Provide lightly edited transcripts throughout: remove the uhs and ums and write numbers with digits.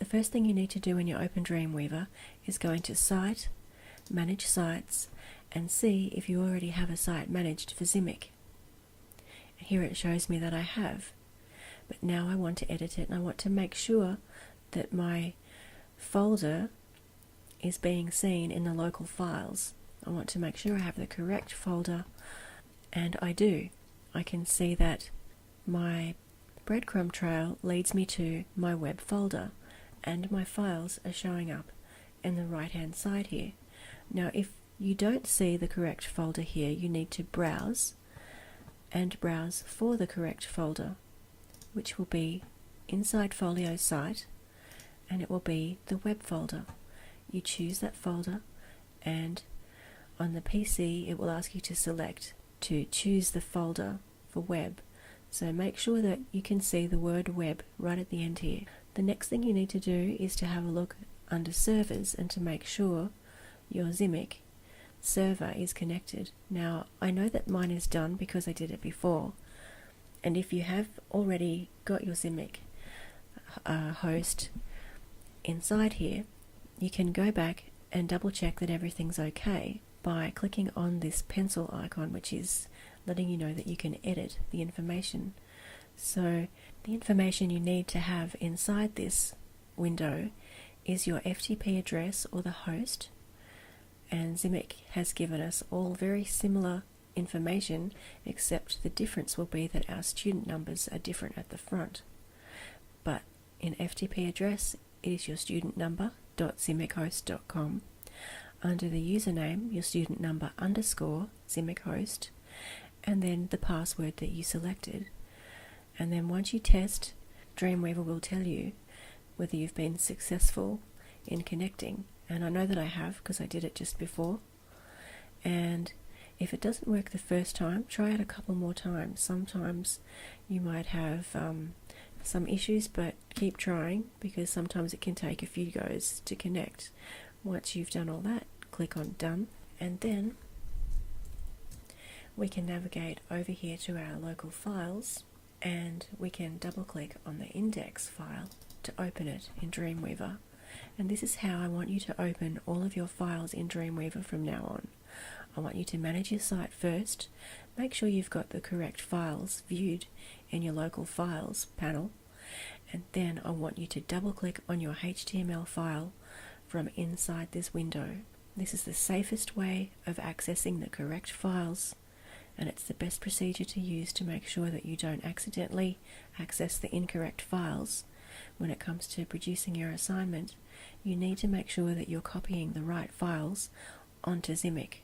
first thing you need to do when you open Dreamweaver is go into Site, Manage Sites, and see if you already have a site managed for Zimic. Here it shows me that I have, but now I want to edit it and I want to make sure that my folder is being seen in the local files. I want to make sure I have the correct folder, and I do. I can see that my breadcrumb trail leads me to my web folder, and my files are showing up in the right hand side here. Now if you don't see the correct folder here, you need to browse and browse for the correct folder, which will be inside Folio Site, and it will be the web folder. You choose that folder, and on the PC it will ask you to select to choose the folder for web. So make sure that you can see the word web right at the end here. The next thing you need to do is to have a look under servers and to make sure your Zimic server is connected. Now I know that mine is done because I did it before, and if you have already got your Zimic host inside here, you can go back and double check that everything's okay by clicking on this pencil icon, which is letting you know that you can edit the information. So the information you need to have inside this window is your FTP address or the host, and Zimic has given us all very similar information, except the difference will be that our student numbers are different at the front. But in FTP address it is your student number.zimichost.com, under the username your student number _ zimichost, and then the password that you selected. And then once you test, Dreamweaver will tell you whether you've been successful in connecting, and I know that I have because I did it just before. And if it doesn't work the first time, try it a couple more times. Sometimes you might have some issues, but keep trying, because sometimes it can take a few goes to connect. Once you've done all that, click on Done, and then we can navigate over here to our local files, and we can double click on the index file to open it in Dreamweaver. And this is how I want you to open all of your files in Dreamweaver from now on. I want you to manage your site first, make sure you've got the correct files viewed in your local files panel, and then I want you to double click on your HTML file from inside this window. This is the safest way of accessing the correct files, and it's the best procedure to use to make sure that you don't accidentally access the incorrect files. When it comes to producing your assignment, you need to make sure that you're copying the right files onto Zimic.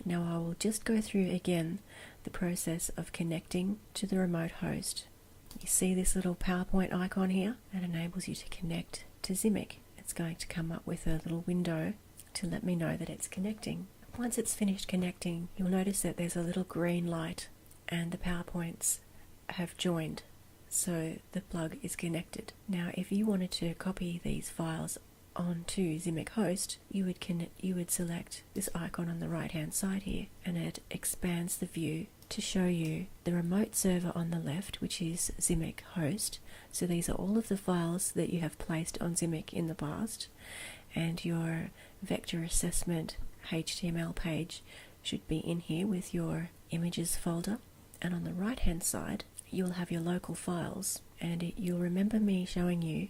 Now I will just go through again the process of connecting to the remote host. You see this little PowerPoint icon here? That enables you to connect to Zimic. It's going to come up with a little window to let me know that it's connecting. Once it's finished connecting, you'll notice that there's a little green light and the PowerPoints have joined, so the plug is connected. Now if you wanted to copy these files onto Zimic host, you would select this icon on the right hand side here, and it expands the view to show you the remote server on the left, which is Zimic host. So these are all of the files that you have placed on Zimic in the past, and your vector assessment HTML page should be in here with your images folder. And on the right hand side you'll have your local files, and you'll remember me showing you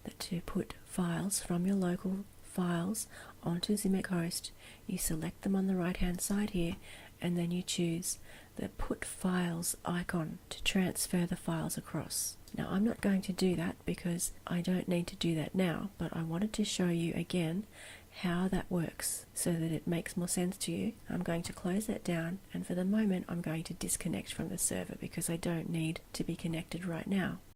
that to put files from your local files onto Zimic host, you select them on the right hand side here, and then you choose the Put Files icon to transfer the files across. Now I'm not going to do that because I don't need to do that now, but I wanted to show you again how that works so that it makes more sense to you. I'm going to close that down, and for the moment I'm going to disconnect from the server because I don't need to be connected right now.